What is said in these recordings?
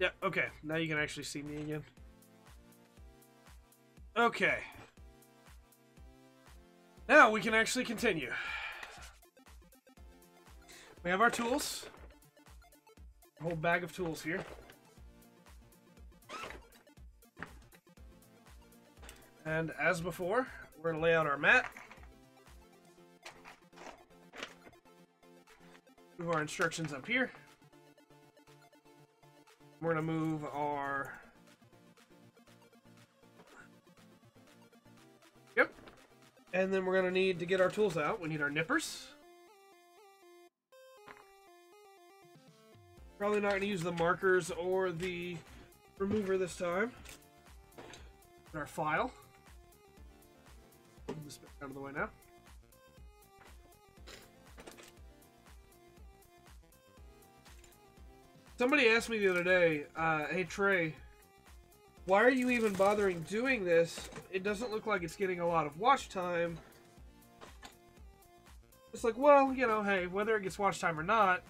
Yeah, okay. Now you can actually see me again. Okay. Now we can actually continue. We have our tools. A whole bag of tools here. And as before, we're going to lay out our mat. Move our instructions up here. We're going to move our... Yep. And then we're going to need to get our tools out. We need our nippers. Probably not going to use the markers or the remover this time. And our file. Move this back out of the way now. Somebody asked me the other day, hey Trey, why are you even bothering doing this? It doesn't look like it's getting a lot of watch time. It's like, well, you know, hey, whether it gets watch time or not,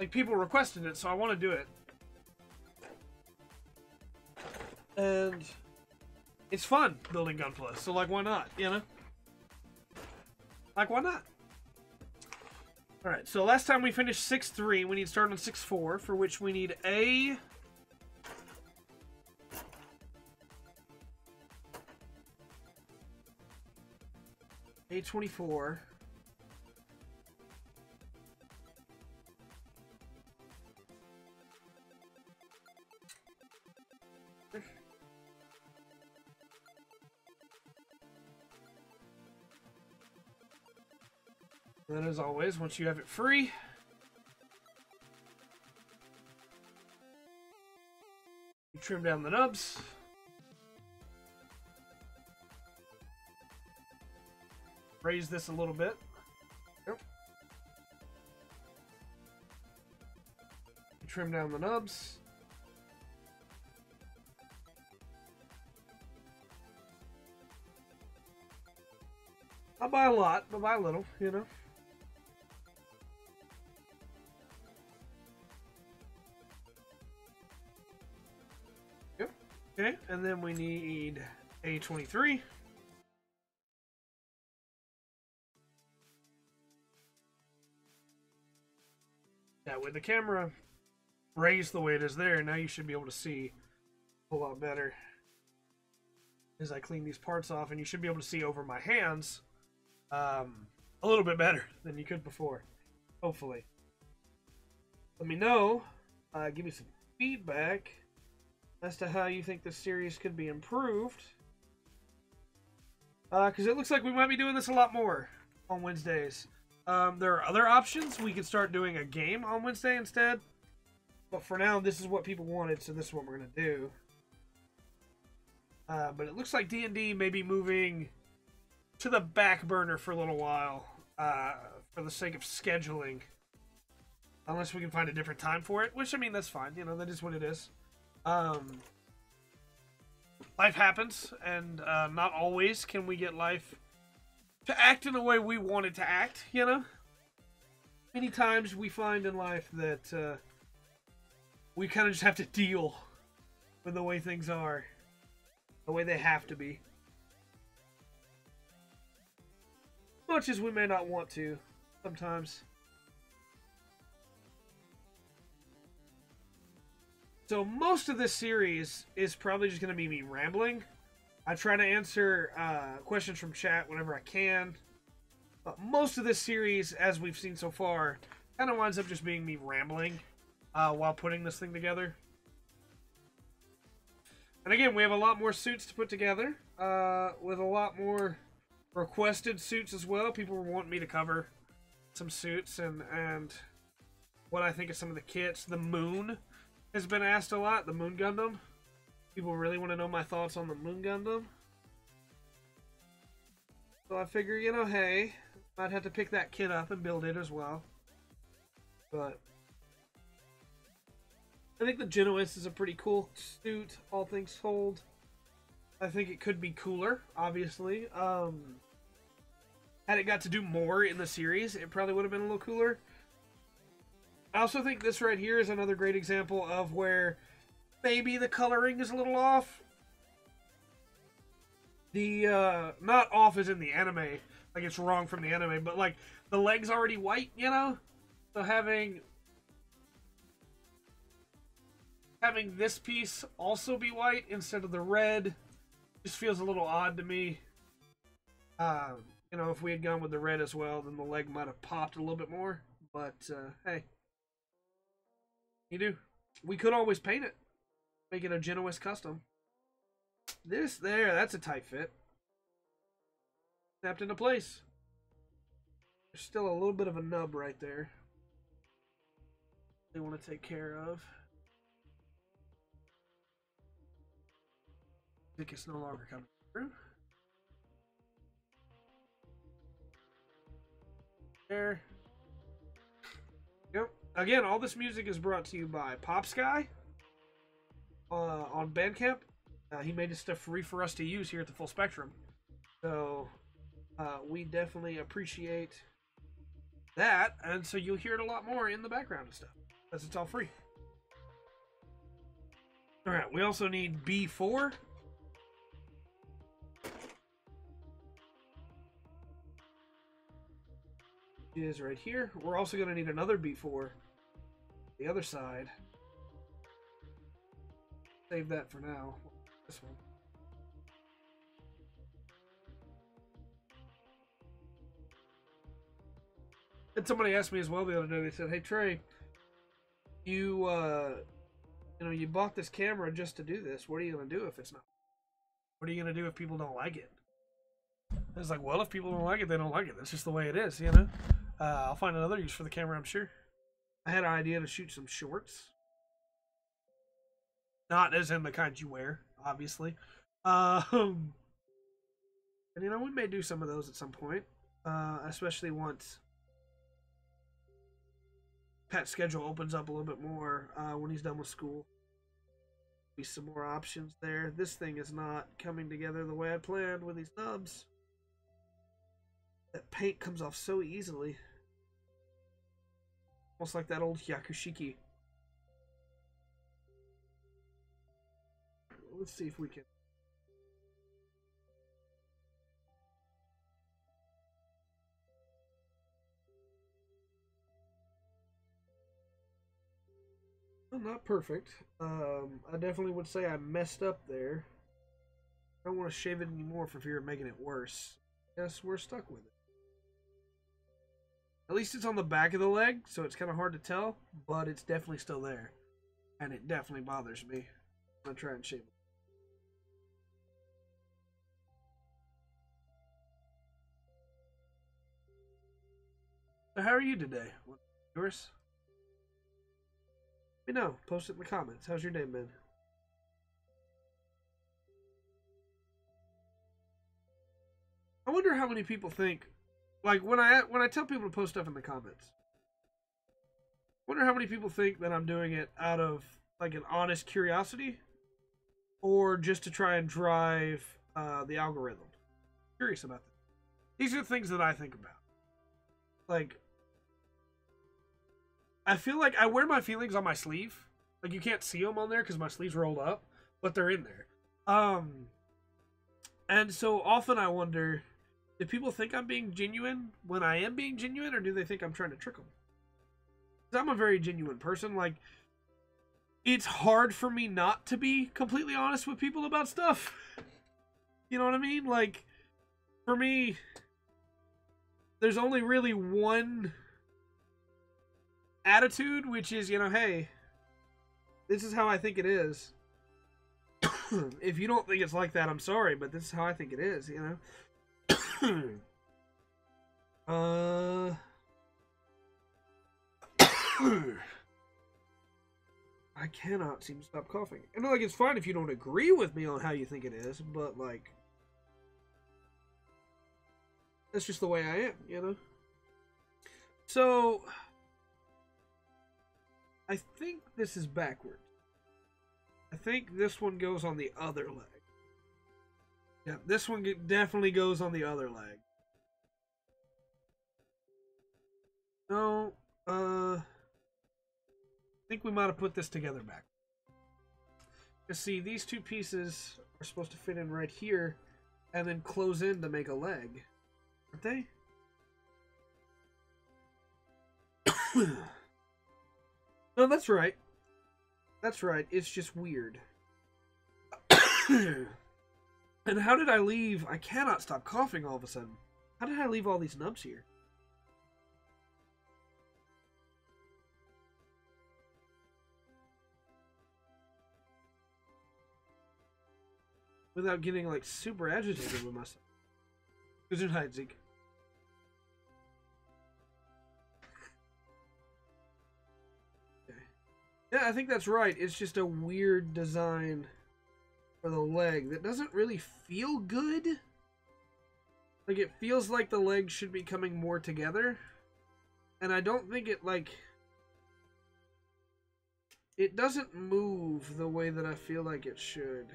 like people requested it, so I want to do it. And it's fun building Gunpla, so like, why not, you know? Like, why not? Alright, so last time we finished 6-3, we need to start on 6-4, for which we need A... A24. And then, as always, once you have it free, you trim down the nubs. Raise this a little bit. Yep. You trim down the nubs. Not by a lot, but by a little, you know. Okay, and then we need A23. That way the camera raised the way it is there, now you should be able to see a lot better as I clean these parts off, and you should be able to see over my hands a little bit better than you could before, hopefully. Let me know, give me some feedback as to how you think this series could be improved. Because it looks like we might be doing this a lot more on Wednesdays. There are other options. We could start doing a game on Wednesday instead. But for now, this is what people wanted, so this is what we're going to do. But it looks like D&D may be moving to the back burner for a little while. For the sake of scheduling. Unless we can find a different time for it. Which, I mean, that's fine. You know, that is what it is. Life happens, and not always can we get life to act in the way we want it to act, you know? Many times we find in life that we kind of just have to deal with the way things are, the way they have to be. Much as we may not want to, sometimes. So most of this series is probably just going to be me rambling. I try to answer questions from chat whenever I can. But most of this series, as we've seen so far, kind of winds up just being me rambling while putting this thing together. And again, we have a lot more suits to put together, with a lot more requested suits as well. People want me to cover some suits and what I think of some of the kits. The Moon has been asked a lot, the Moon Gundam. People really want to know my thoughts on the Moon Gundam. So I figure, you know, hey, might have to pick that kit up and build it as well. But I think the Genoace is a pretty cool suit, all things told. I think it could be cooler, obviously. Had it got to do more in the series, it probably would have been a little cooler. I also think this right here is another great example of where maybe the coloring is a little off. The, not off as in the anime, like it's wrong from the anime, but like the leg's already white, you know? So having this piece also be white instead of the red just feels a little odd to me. You know, if we had gone with the red as well, then the leg might have popped a little bit more. But, hey. You do. We could always paint it. Make it a Genoace custom. This there, that's a tight fit. Snapped into place. There's still a little bit of a nub right there. They want to take care of. I think it's no longer coming through. There. Yep. Again, all this music is brought to you by Pop Sky on Bandcamp. He made this stuff free for us to use here at the Full Spectrum. So we definitely appreciate that. And so you'll hear it a lot more in the background and stuff, because it's all free. Alright, we also need B4. Is right here. We're also going to need another B4 the other side. Save that for now. This one. And somebody asked me as well the other day. They said, "Hey Trey, you you bought this camera just to do this. What are you going to do if it's not? What are you going to do if people don't like it?" I was like, "Well, if people don't like it, they don't like it. That's just the way it is, you know." I'll find another use for the camera, I'm sure. I had an idea to shoot some shorts. Not as in the kind you wear, obviously. And, you know, we may do some of those at some point. Especially once Pat's schedule opens up a little bit more when he's done with school. Be some more options there. This thing is not coming together the way I planned with these nubs. That paint comes off so easily. Almost like that old Yakushiki. Let's see if we can. Well, not perfect. I definitely would say I messed up there. I don't want to shave it anymore for fear of making it worse. Yes, we're stuck with it. At least it's on the back of the leg, so it's kind of hard to tell, but it's definitely still there. And it definitely bothers me. I'm going to try and shave it. So how are you today? Yours? Let me know. Post it in the comments. How's your day been? I wonder how many people think, like when I tell people to post stuff in the comments, I wonder how many people think that I'm doing it out of like an honest curiosity or just to try and drive the algorithm. Curious about that. These are the things that I think about. Like, I feel like I wear my feelings on my sleeve. Like, you can't see them on there because my sleeve's rolled up, but they're in there. And so often I wonder, do people think I'm being genuine when I am being genuine, or do they think I'm trying to trick them? Because I'm a very genuine person. Like, it's hard for me not to be completely honest with people about stuff. You know what I mean? Like, for me, there's only really one attitude, which is, you know, hey, this is how I think it is. If you don't think it's like that, I'm sorry, but this is how I think it is, you know? I cannot seem to stop coughing. And, like, it's fine if you don't agree with me on how you think it is, but, like, that's just the way I am, you know? So, I think this is backwards. I think this one goes on the other leg. Yeah, this one definitely goes on the other leg. No, think we might have put this together back. You see, these two pieces are supposed to fit in right here and then close in to make a leg. Aren't they? No, that's right. That's right. It's just weird. And how did I leave? I cannot stop coughing all of a sudden. How did I leave all these nubs here? Without getting, like, super agitated with myself. Gesundheit, Zeke. Okay. Yeah, I think that's right. It's just a weird design for the leg that doesn't really feel good. Like, it feels like the legs should be coming more together. And I don't think it, like... It doesn't move the way that I feel like it should.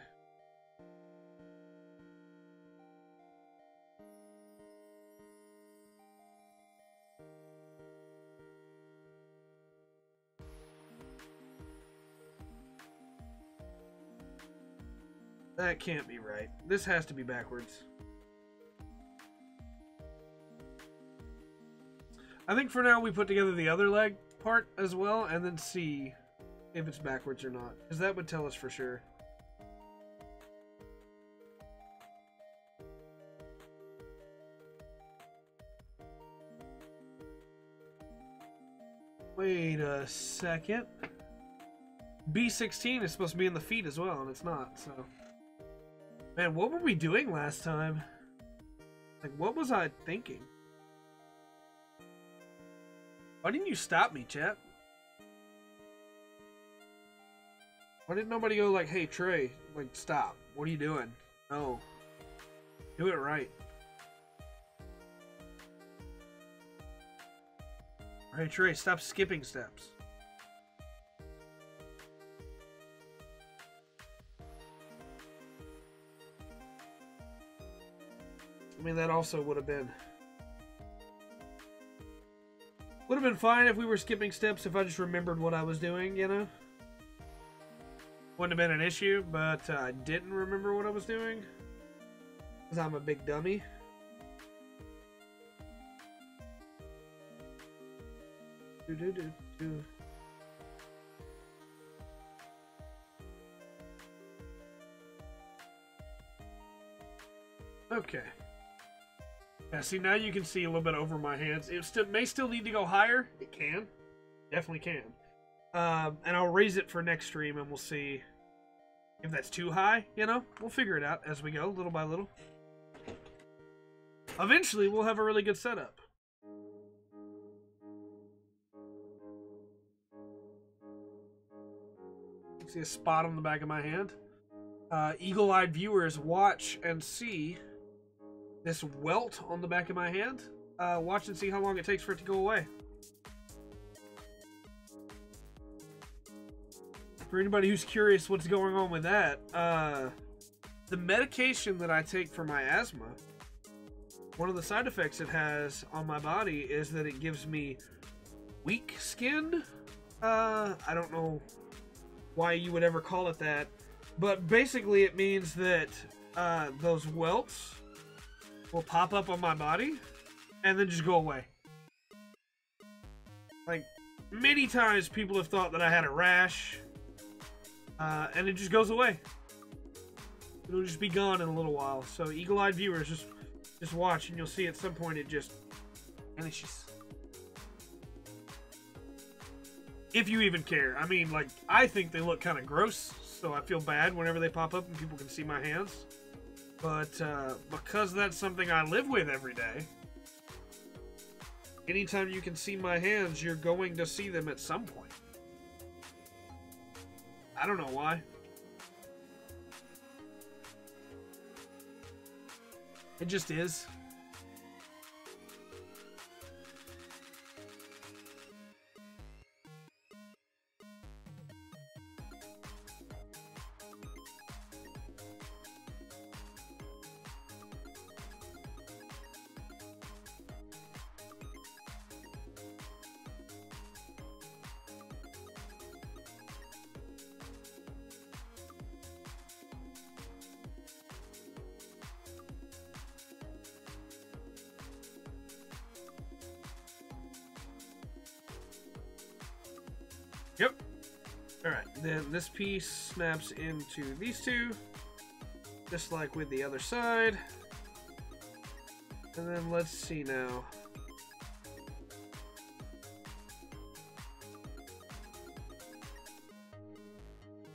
That can't be right. This has to be backwards. I think for now we put together the other leg part as well and then see if it's backwards or not. Because that would tell us for sure. Wait a second. B16 is supposed to be in the feet as well, and it's not, so... Man, what were we doing last time? Like, what was I thinking? Why didn't you stop me, chat? Why didn't nobody go like, hey, Trey, like, stop. What are you doing? No. Do it right. Hey, Trey, stop skipping steps. I mean, that also would have been fine if we were skipping steps if I just remembered what I was doing, you know? Wouldn't have been an issue, but I didn't remember what I was doing. Because I'm a big dummy. Okay. Yeah, see, now you can see a little bit over my hands. It may still need to go higher. It can. Definitely can. And I'll raise it for next stream, and we'll see if that's too high, you know? We'll figure it out as we go, little by little. Eventually, we'll have a really good setup. See a spot on the back of my hand. Eagle-eyed viewers, watch and see this welt on the back of my hand. Watch and see how long it takes for it to go away. For anybody who's curious what's going on with that, the medication that I take for my asthma, one of the side effects it has on my body is that it gives me weak skin. I don't know why you would ever call it that, but basically it means that those welts will pop up on my body and then just go away. Like, many times people have thought that I had a rash, and it just goes away. It'll just be gone in a little while. So eagle-eyed viewers, just watch and you'll see at some point it just vanishes. If you even care. I mean, like, I think they look kind of gross, so I feel bad whenever they pop up and people can see my hands. But because that's something I live with every day, anytime you can see my hands, you're going to see them at some point. I don't know why. It just is. Yep. Alright, then this piece snaps into these two, just like with the other side. And then let's see now.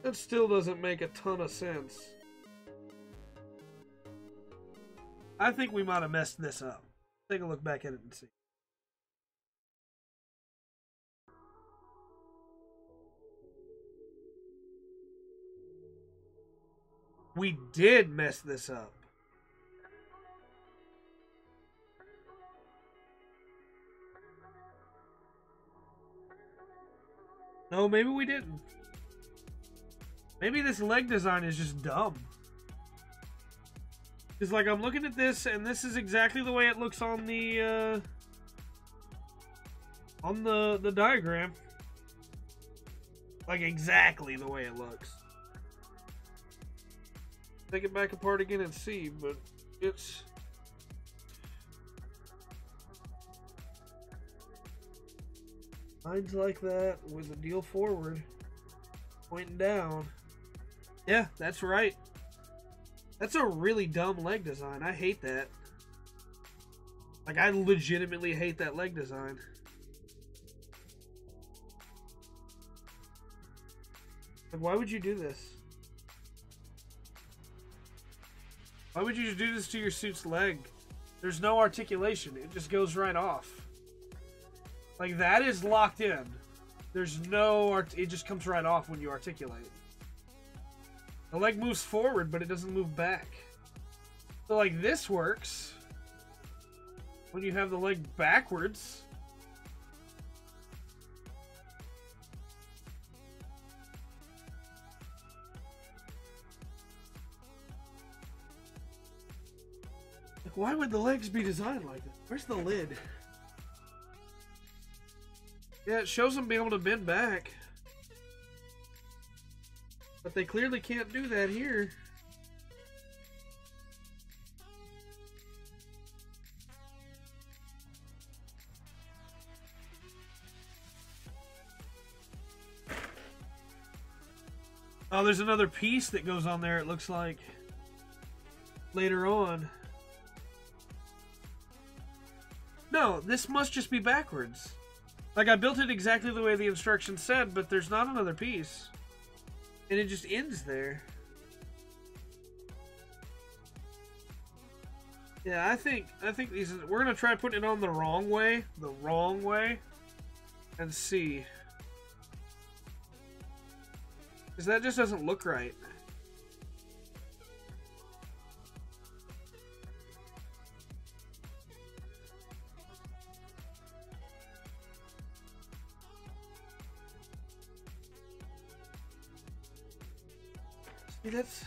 That still doesn't make a ton of sense. I think we might have messed this up. Take a look back at it and see. We did mess this up. No, maybe we didn't. Maybe this leg design is just dumb. It's like I'm looking at this, and this is exactly the way it looks on the diagram. Like exactly the way it looks. Take it back apart again and see, but it's lines like that with the deal forward pointing down. Yeah, that's right. That's a really dumb leg design. I hate that. Like, I legitimately hate that leg design. Like, why would you do this? Why would you do this to your suit's leg? There's no articulation. It just goes right off. Like, that is locked in. There's no... it just comes right off when you articulate. The leg moves forward, but it doesn't move back. So, like, this works when you have the leg backwards. Like, why would the legs be designed like that? Where's the lid? Yeah, it shows them being able to bend back. But they clearly can't do that here. Oh, there's another piece that goes on there, it looks like. Later on. No, this must just be backwards. Like, I built it exactly the way the instructions said, but there's not another piece. And it just ends there. Yeah, I think these... we're gonna try putting it on the wrong way. And see. Because that just doesn't look right. See, that's...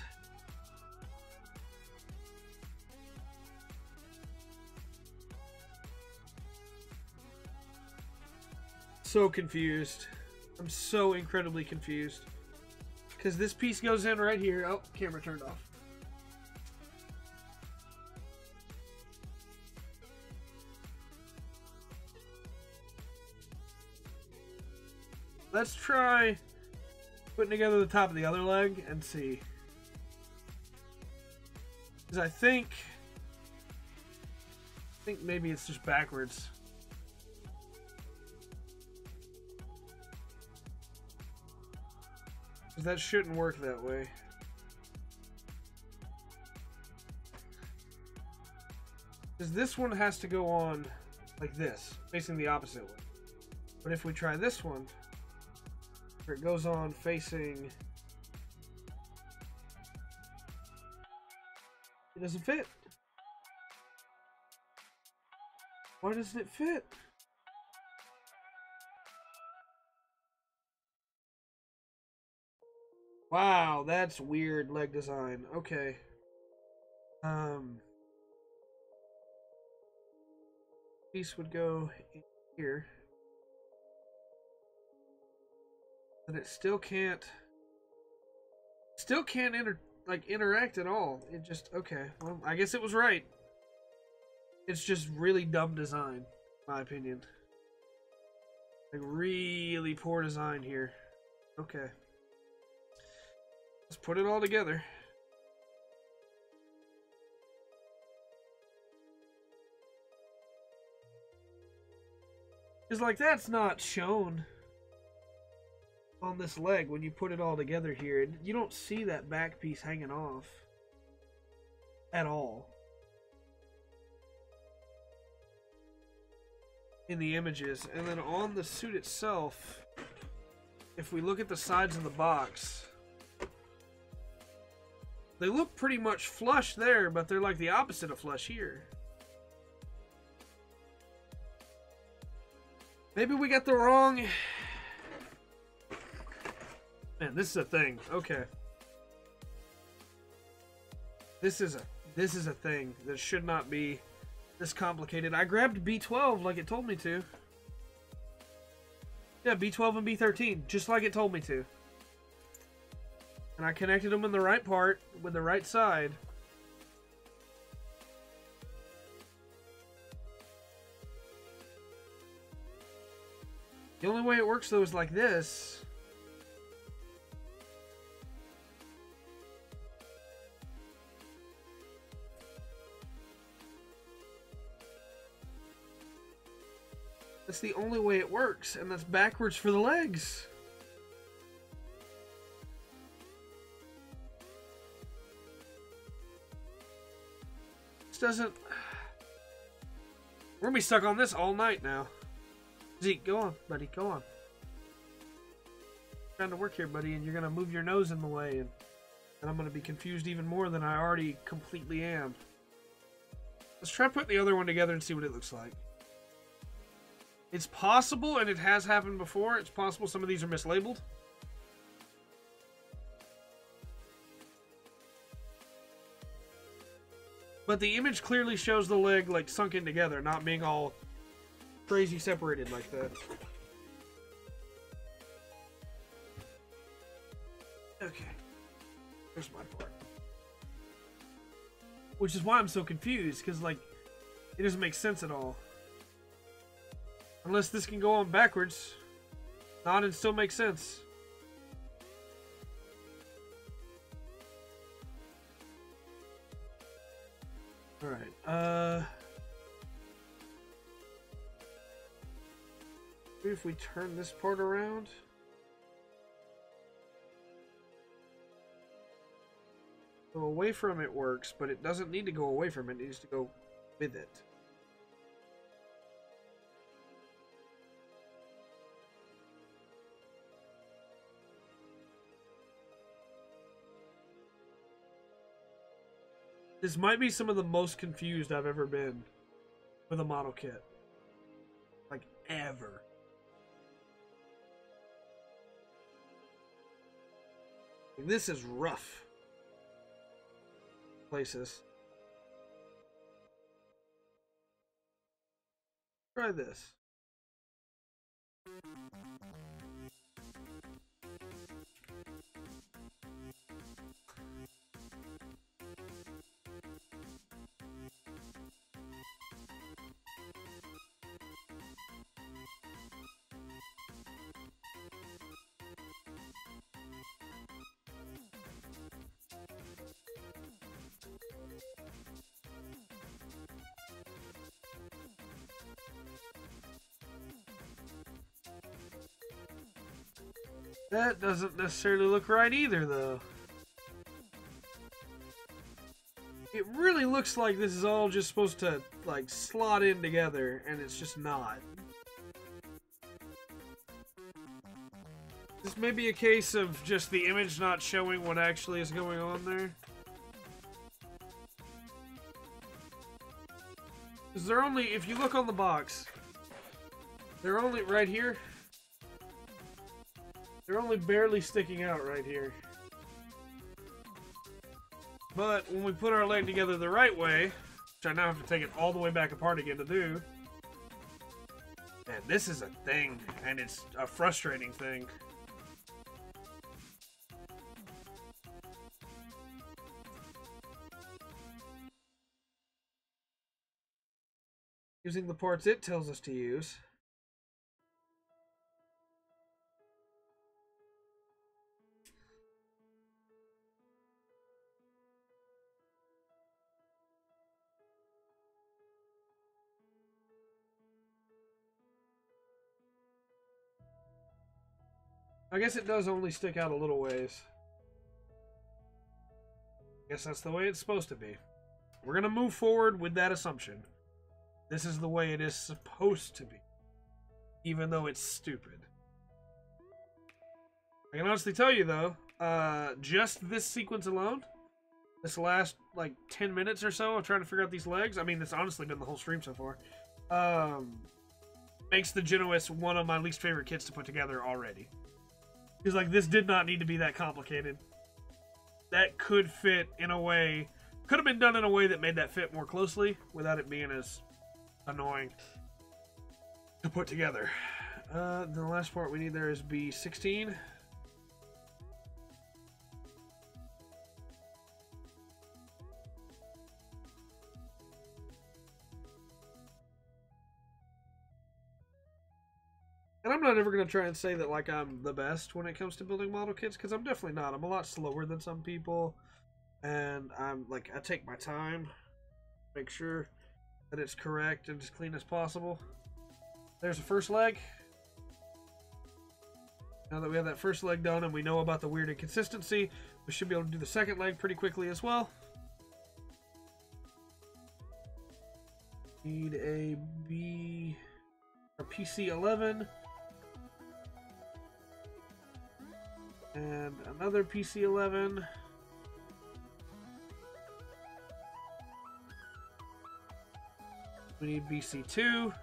so confused. I'm so incredibly confused. Because this piece goes in right here. Oh, camera turned off. Let's try putting together the top of the other leg and see. Because I think maybe it's just backwards. Because that shouldn't work that way. Because this one has to go on like this, facing the opposite way. But if we try this one, where it goes on facing... it doesn't fit. Why doesn't it fit? Wow, that's weird leg design. Okay. Piece would go in here. But it still can't interact at all. It just, okay. Well, I guess it was right. It's just really dumb design, in my opinion. Like, really poor design here. Okay. Let's put it all together. Because, like, that's not shown on this leg when you put it all together here. You don't see that back piece hanging off at all in the images. And then on the suit itself, if we look at the sides of the box, they look pretty much flush there, but they're like the opposite of flush here. Maybe we got the wrong... Man, this is a thing. Okay. This is a thing that should not be this complicated. I grabbed B12 like it told me to. Yeah, B12 and B13, just like it told me to. And I connected them in the right part with the right side. The only way it works though is like this. That's the only way it works, and that's backwards for the legs. This doesn't... We're gonna be stuck on this all night now. Zeke, go on, buddy, go on. I'm trying to work here, buddy, and you're gonna move your nose in the way, and I'm gonna be confused even more than I already completely am. Let's try putting the other one together and see what it looks like. It's possible, and it has happened before, it's possible some of these are mislabeled. But the image clearly shows the leg like sunk in together, not being all crazy separated like that. Okay. There's my part. Which is why I'm so confused, because like it doesn't make sense at all. Unless this can go on backwards. Not and still make sense. Alright, maybe if we turn this part around. Go away from it works, but it doesn't need to go away from it. It needs to go with it. This might be some of the most confused I've ever been with a model kit. Like, ever. And this is rough. Places. Try this. That doesn't necessarily look right either, though. It really looks like this is all just supposed to, like, slot in together, and it's just not. This may be a case of just the image not showing what actually is going on there. Because they're only, if you look on the box, they're only right here. They're only barely sticking out right here. But when we put our leg together the right way, which I now have to take it all the way back apart again to do, man, this is a thing, and it's a frustrating thing. Using the parts it tells us to use. I guess it does only stick out a little ways. I guess that's the way it's supposed to be. We're going to move forward with that assumption. This is the way it is supposed to be. Even though it's stupid. I can honestly tell you, though, just this sequence alone, this last, like, 10 minutes or so of trying to figure out these legs, I mean, it's honestly been the whole stream so far, makes the Genoace one of my least favorite kits to put together already. Because, like, this did not need to be that complicated. That could fit in a way, could have been done in a way that made that fit more closely without it being as annoying to put together. The last part we need there is B16. And I'm not ever going to try and say that, like, I'm the best when it comes to building model kits, because I'm definitely not. I'm a lot slower than some people, and I take my time, make sure that it's correct and as clean as possible. There's the first leg. Now that we have that first leg done and we know about the weird inconsistency, we should be able to do the second leg pretty quickly as well. Need a PC11. And another PC11. We need BC2.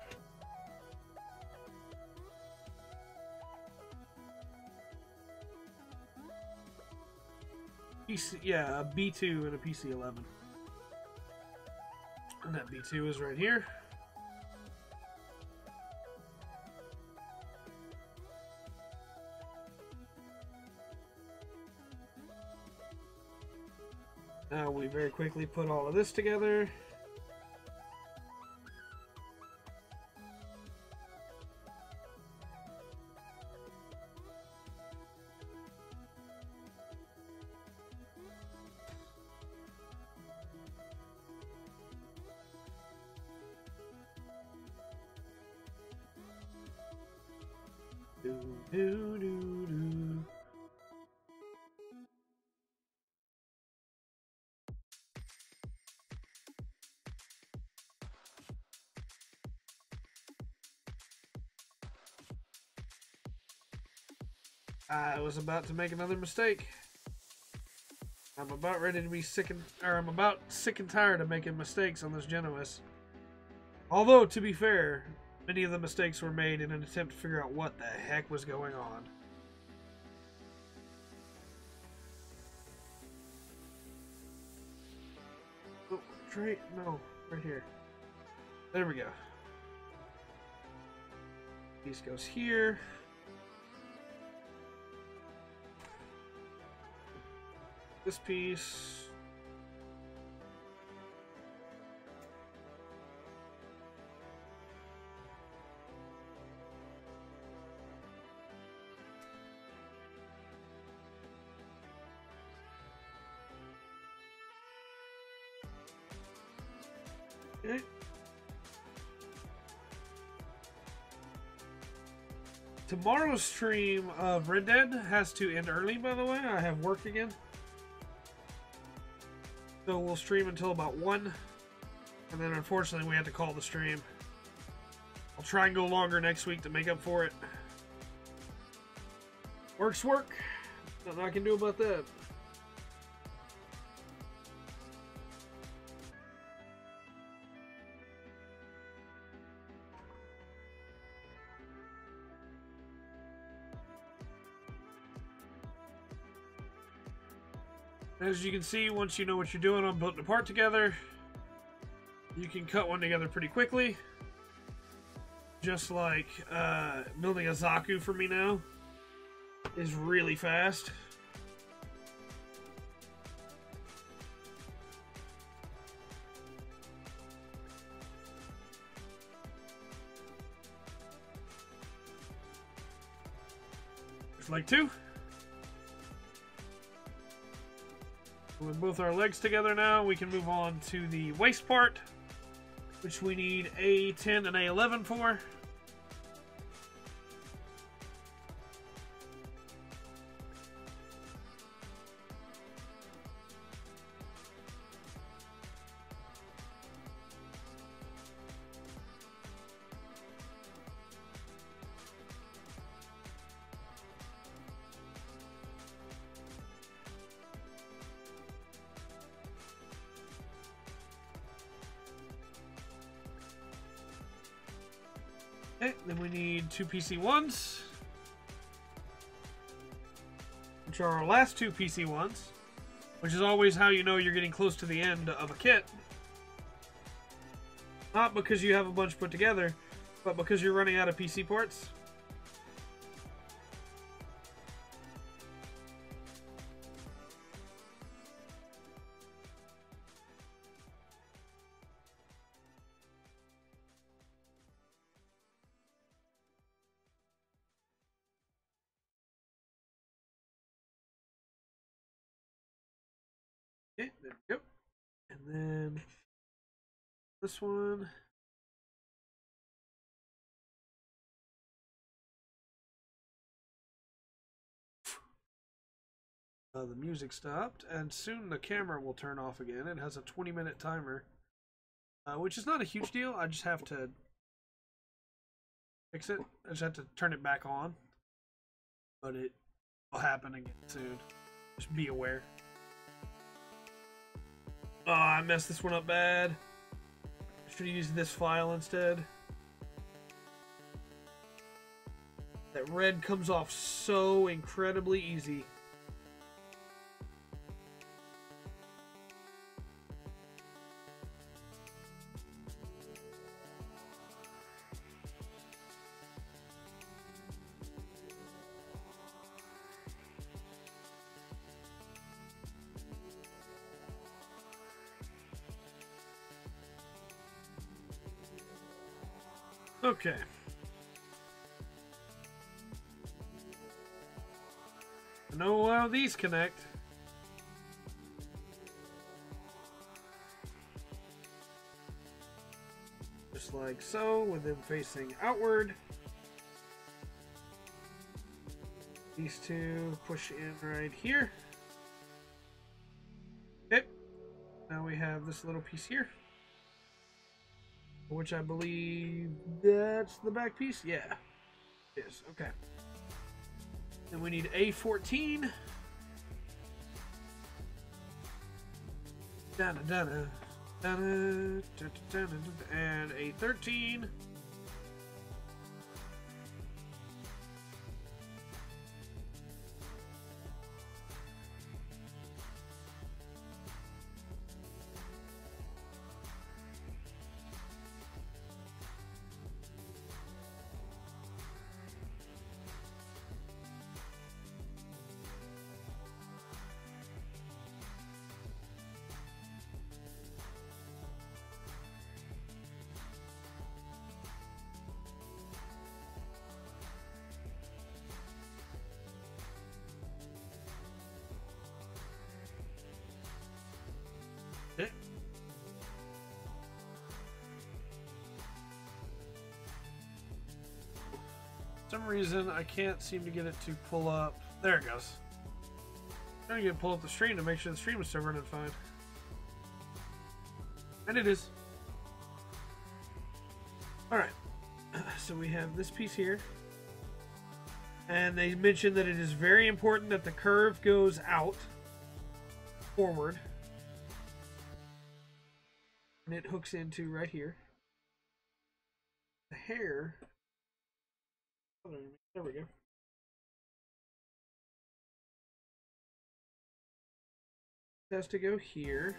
Yeah, a B2 and a PC11. And that B2 is right here. Now we very quickly put all of this together. I was about to make another mistake. I'm about ready to be sick and tired of making mistakes on this Genoace. Although, to be fair, many of the mistakes were made in an attempt to figure out what the heck was going on. Oh, straight? No, right here. There we go. Piece goes here. This piece. Okay. Tomorrow's stream of Red Dead has to end early, by the way. I have work again. So we'll stream until about 1. And then unfortunately we had to call the stream. I'll try and go longer next week to make up for it. Work's work. Nothing I can do about that. As you can see, once you know what you're doing on putting a part together, you can cut one together pretty quickly. Just like building a Zaku for me now is really fast. Just like 2. With both our legs together now, we can move on to the waist part, which we need A10 and A11 for. Okay, then we need 2 PC1s, which are our last 2 PC1s, which is always how you know you're getting close to the end of a kit. Not because you have a bunch put together, but because you're running out of PC ports. Okay, there we go. And then this one. The music stopped, and soon the camera will turn off again. It has a 20-minute timer, which is not a huge deal. I just have to fix it. I just have to turn it back on, but it will happen again soon. Just be aware. Oh, I messed this one up bad. I should have used this file instead. That red comes off so incredibly easy. Okay. I know how these connect. Just like so, with them facing outward. These two push in right here. Okay. Now we have this little piece here, which I believe that's the back piece. Yeah, it is. Okay. Then we need A14. And A13. Okay. For some reason, I can't seem to get it to pull up. There it goes. I'm trying to get it to pull up the stream to make sure the stream is still running fine. And it is. Alright. So we have this piece here. And they mentioned that it is very important that the curve goes out, forward. And it hooks into right here. The hair. There we go. It has to go here.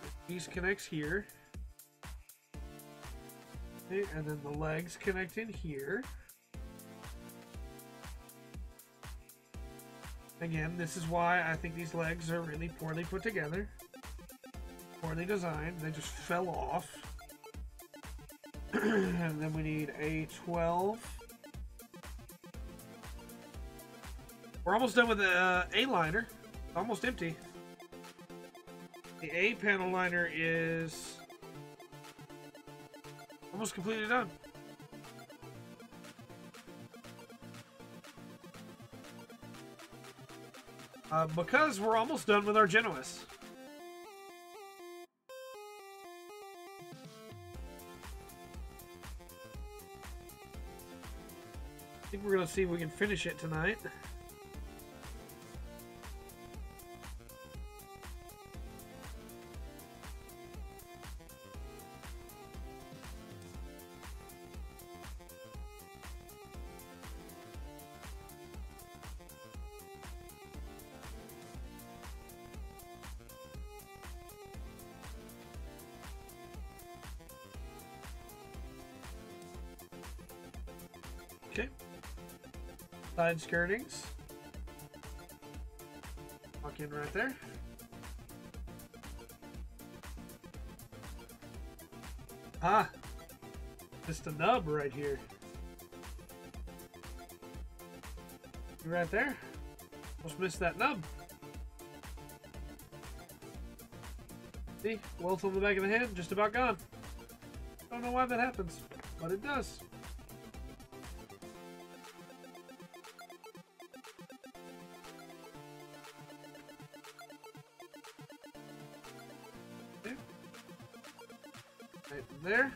This piece connects here. Okay, and then the legs connect in here. Again, this is why I think these legs are really poorly put together. Poorly designed. They just fell off. And then we need a 12. We're almost done with the A liner. Almost empty. The A panel liner is almost completely done. Because we're almost done with our Genoace. I think we're going to see if we can finish it tonight. Okay. Side skirtings. Walk in right there. Ah, just a nub right here. You right there. Almost missed that nub. See, welt on the back of the head, just about gone. Don't know why that happens, but it does. Okay. Right there.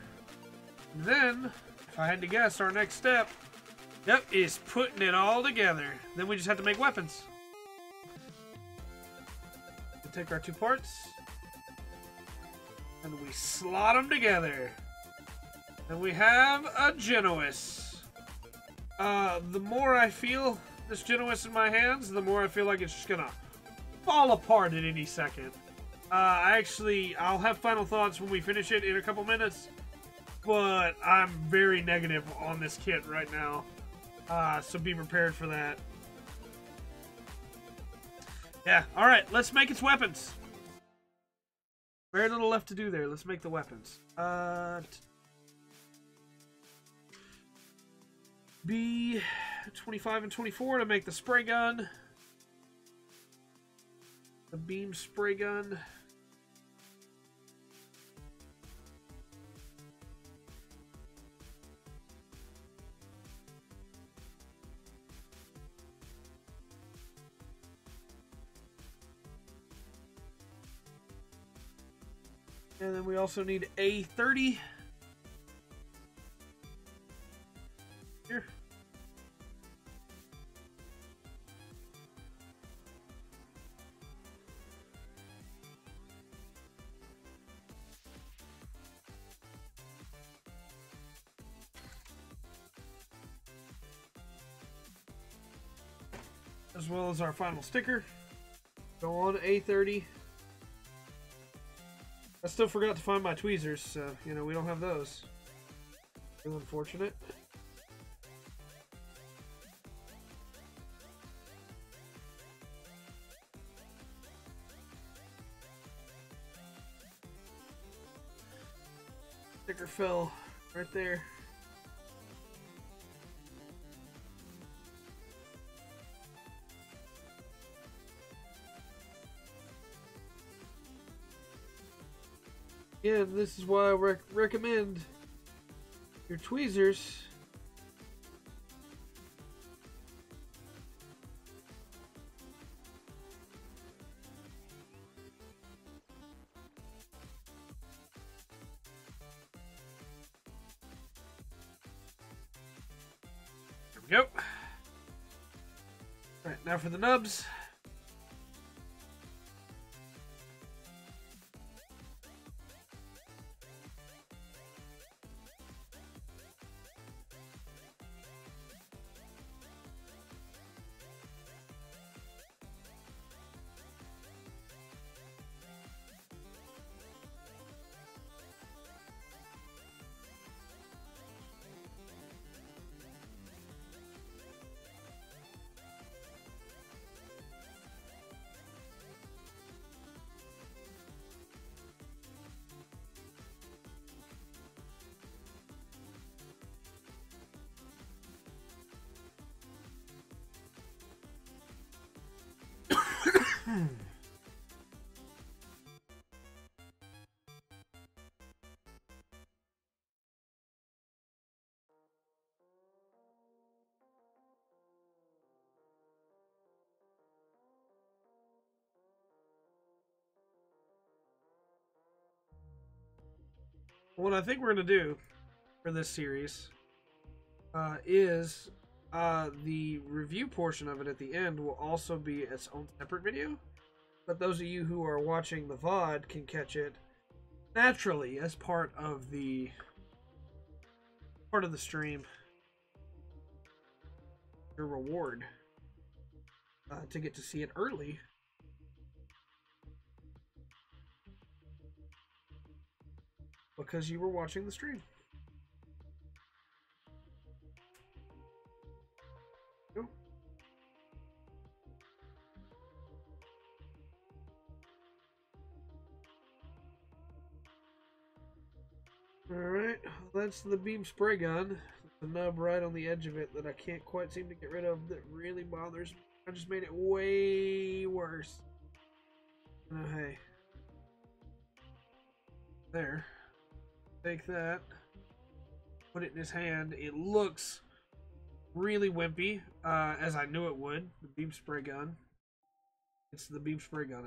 Then, if I had to guess, our next step, yep, is putting it all together. Then we just have to make weapons. We take our two parts, and we slot them together. And we have a Genoace. The more I feel this Genoace in my hands, the more I feel like it's just gonna fall apart at any second. I'll have final thoughts when we finish it in a couple minutes, but I'm very negative on this kit right now. So be prepared for that. Yeah, alright, let's make its weapons. Very little left to do there. Let's make the weapons. B 25 and 24 to make the spray gun. The beam spray gun. And then we also need A30. Here. As well as our final sticker. Go on A30. I still forgot to find my tweezers, so, you know, we don't have those. Real unfortunate. Sticker fell right there. Yeah, this is why I recommend your tweezers. There we go. All right, now for the nubs. What I think we're going to do for this series is the review portion of it at the end will also be its own separate video. But those of you who are watching the VOD can catch it naturally as part of the stream. Your reward to get to see it early. Because you were watching the stream. go. Alright, that's the beam spray gun. The nub right on the edge of it that I can't quite seem to get rid of that really bothers me. I just made it way worse. Oh, hey. There. Take that. Put it in his hand. It looks really wimpy, as I knew it would. The beam spray gun. It's the beam spray gun.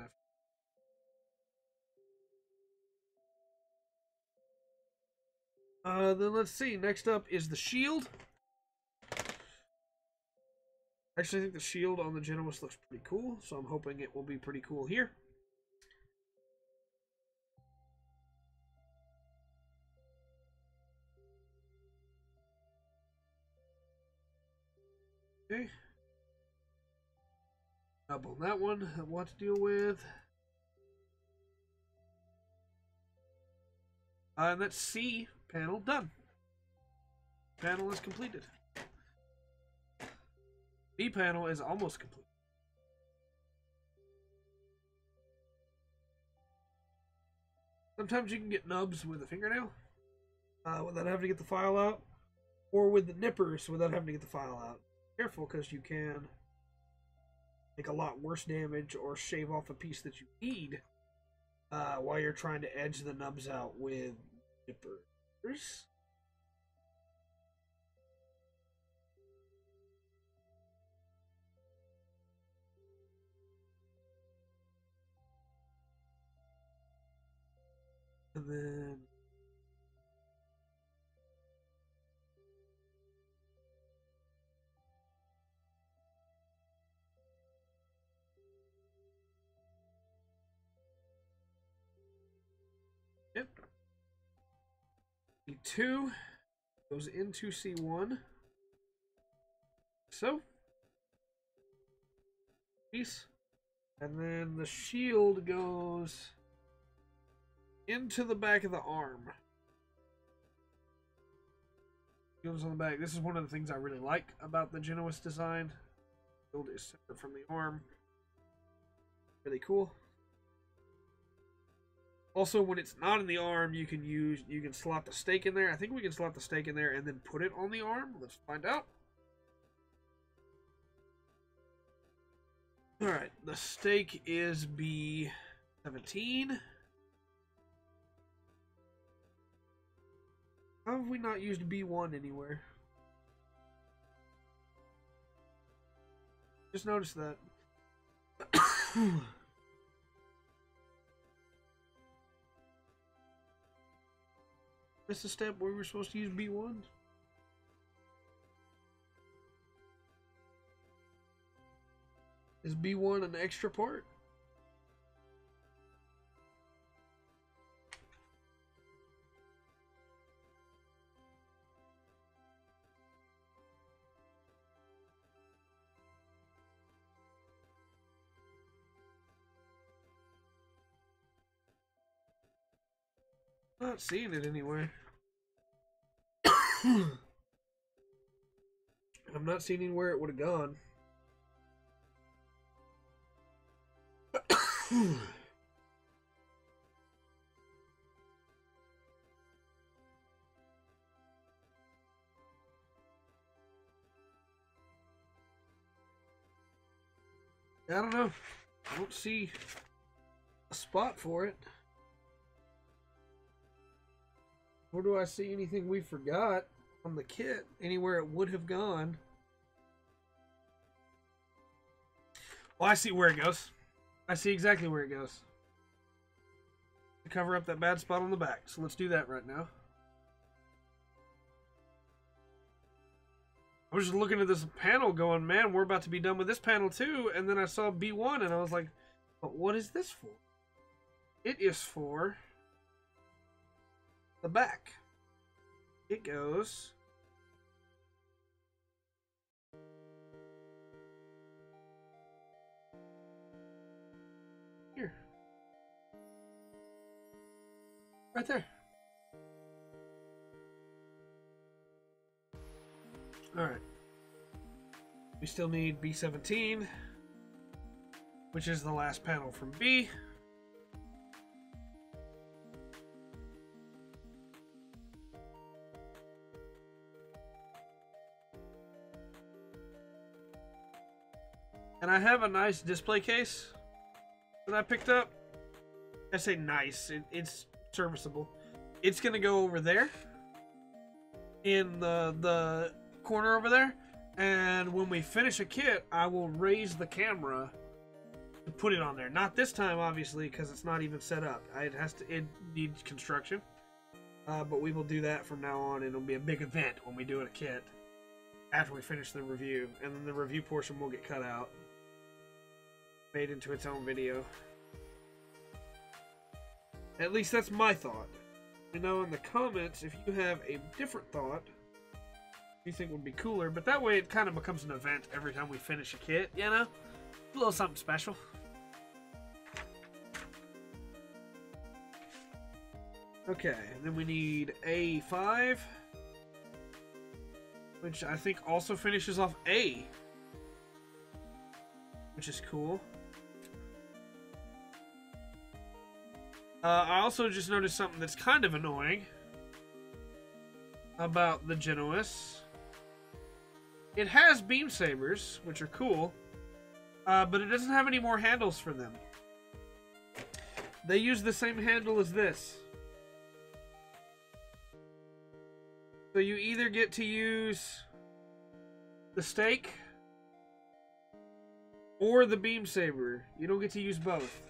Then let's see. Next up is the shield. Actually, I think the shield on the Genoace looks pretty cool, so I'm hoping it will be pretty cool here. Okay. Double that one. What to deal with. And that's C panel done. Panel is completed. B panel is almost complete. Sometimes you can get nubs with a fingernail without having to get the file out, or with the nippers without having to get the file out. Careful, because you can make a lot worse damage or shave off a piece that you need while you're trying to edge the nubs out with nippers. And then yep. C2 goes into C1. So piece. And then the shield goes into the back of the arm. Goes on the back. This is one of the things I really like about the Genoace design. The shield is separate from the arm. Really cool. Also, when it's not in the arm, you can slot the stake in there. I think we can slot the stake in there and then put it on the arm. Let's find out. Alright, the stake is B17. How have we not used B1 anywhere? Just noticed that. This is a step where we're supposed to use B1? Is B1 an extra part? Not seeing it anywhere. I'm not seeing anywhere it would have gone. I don't know. I don't see a spot for it. Nor do I see anything we forgot on the kit, anywhere it would have gone. Well, I see where it goes. I see exactly where it goes. To cover up that bad spot on the back. So let's do that right now. I was just looking at this panel going, man, we're about to be done with this panel too. And then I saw B1 and I was like, but what is this for? It is for the back. It goes here. Right there. Alright. We still need B17, which is the last panel from B. And I have a nice display case that I picked up. I say nice, it's serviceable. It's gonna go over there in the corner over there, and when we finish a kit, I will raise the camera to put it on there. Not this time, obviously, because it's not even set up. It needs construction, but we will do that from now on. It'll be a big event when we do a kit after we finish the review, and then the review portion will get cut out, made into its own video. At least that's my thought. You know, in the comments, if you have a different thought you think would be cooler, but that way it kind of becomes an event every time we finish a kit, you know? A little something special. Okay, and then we need A5, which I think also finishes off A, which is cool. I also just noticed something that's kind of annoying about the Genoace. It has beam sabers, which are cool, but it doesn't have any more handles for them. They use the same handle as this. So you either get to use the stake or the beam saber. You don't get to use both.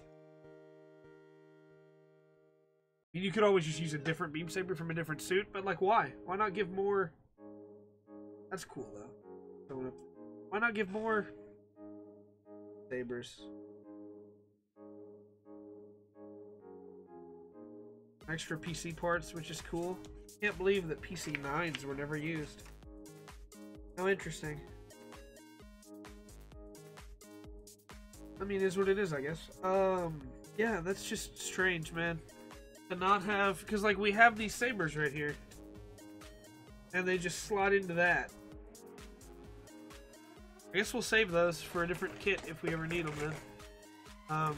You could always just use a different beam saber from a different suit, but like, why? Why not give more? That's cool though. Why not give more sabers? Extra PC parts, which is cool. Can't believe that PC 9s were never used. How interesting. I mean, it is what it is, I guess. Yeah, that's just strange, man. To not have, because like we have these sabers right here, and they just slot into that. I guess we'll save those for a different kit if we ever need them then.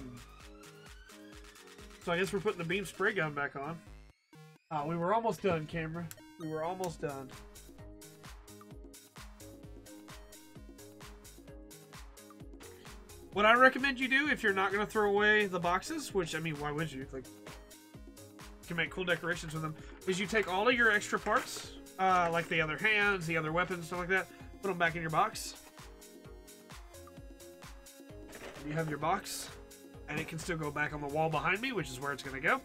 So I guess we're putting the beam spray gun back on. We were almost done, camera. We were almost done. What I recommend you do if you're not going to throw away the boxes, which, I mean, why would you? Like, you can make cool decorations with them, is you take all of your extra parts, like the other hands, the other weapons, stuff like that, put them back in your box. You have your box, and it can still go back on the wall behind me, which is where it's going to go.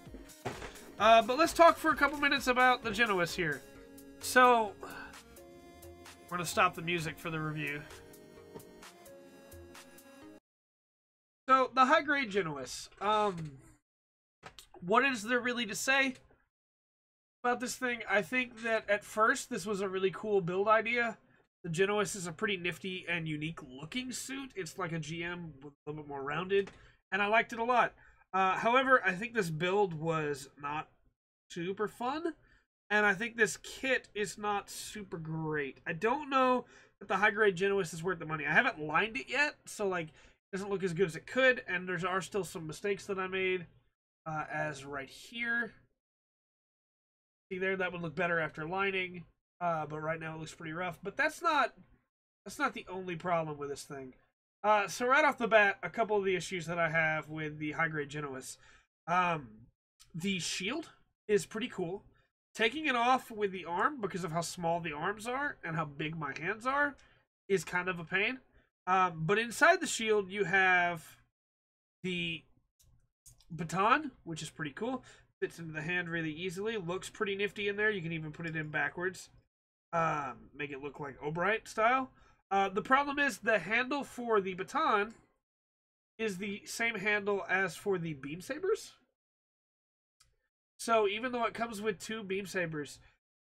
But let's talk for a couple minutes about the Genoace here. So, we're going to stop the music for the review. So, the high-grade Genoace. What is there really to say about this thing? I think that at first, this was a really cool build idea. The Genoace is a pretty nifty and unique-looking suit. It's like a GM with a little bit more rounded, and I liked it a lot. However, I think this build was not super fun, and I think this kit is not super great. I don't know if the high-grade Genoace is worth the money. I haven't lined it yet, so like it doesn't look as good as it could, and there are still some mistakes that I made, as right here. See there, that would look better after lining, but right now it looks pretty rough. But that's not the only problem with this thing. So right off the bat, a couple of the issues that I have with the high-grade Genoace. The shield is pretty cool. Taking it off with the arm, because of how small the arms are and how big my hands are, is kind of a pain. But inside the shield, you have the baton, which is pretty cool. Fits into the hand really easily. Looks pretty nifty in there. You can even put it in backwards. Make it look like Obright style. The problem is the handle for the baton is the same handle as for the beam sabers. So even though it comes with two beam sabers,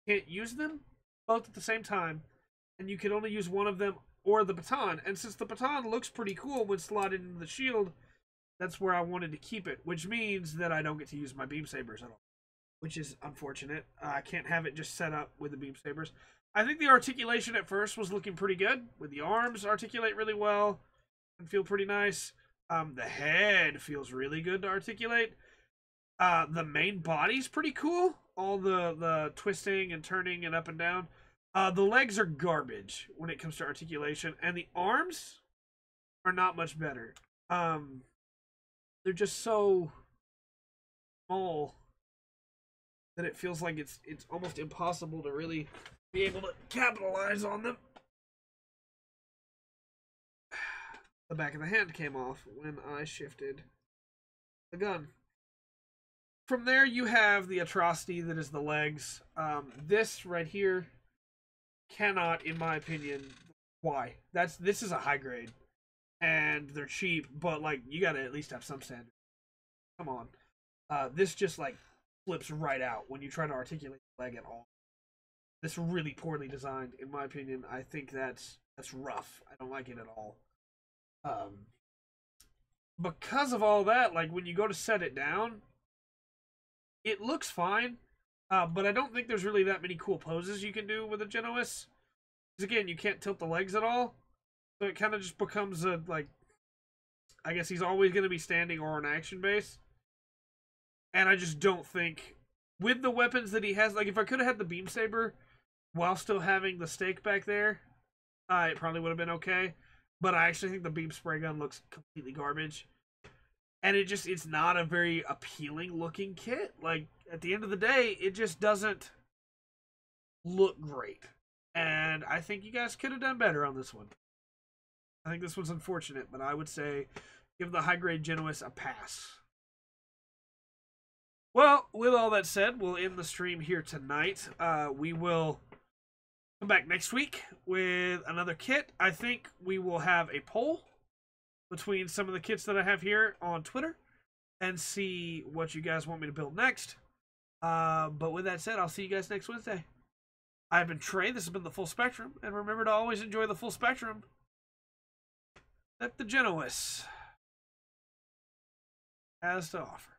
you can't use them both at the same time, and you can only use one of them or the baton. And since the baton looks pretty cool when slotted into the shield, that's where I wanted to keep it, which means that I don't get to use my beam sabers at all, which is unfortunate. I can't have it just set up with the beam sabers. I think the articulation at first was looking pretty good. With the arms articulate really well and feel pretty nice. The head feels really good to articulate. The main body's pretty cool. All the twisting and turning and up and down. The legs are garbage when it comes to articulation, and the arms are not much better. They're just so small that it feels like it's almost impossible to really be able to capitalize on them. The back of the hand came off when I shifted the gun. From there, you have the atrocity that is the legs. This right here cannot, in my opinion, why? This is a high grade, and they're cheap, but like you gotta at least have some standard. Come on, this just like flips right out when you try to articulate the leg at all. This really poorly designed, in my opinion. I think that's rough. I don't like it at all. Because of all that, like when you go to set it down, it looks fine, but I don't think there's really that many cool poses you can do with a Genoace. Because again, you can't tilt the legs at all, so it kind of just becomes a, like, I guess he's always going to be standing or on action base. And I just don't think, with the weapons that he has, like if I could have had the beam saber while still having the stake back there, it probably would have been okay. But I actually think the beam spray gun looks completely garbage. And it's not a very appealing looking kit. Like, at the end of the day, it just doesn't look great. And I think you guys could have done better on this one. I think this one's unfortunate, but I would say give the high grade Genoace a pass. Well, with all that said, we'll end the stream here tonight. We will come back next week with another kit. I think we will have a poll between some of the kits that I have here on Twitter and see what you guys want me to build next. But with that said, I'll see you guys next Wednesday. I've been Trey. This has been the Full Spectrum. And remember to always enjoy the full spectrum that the Genoace has to offer.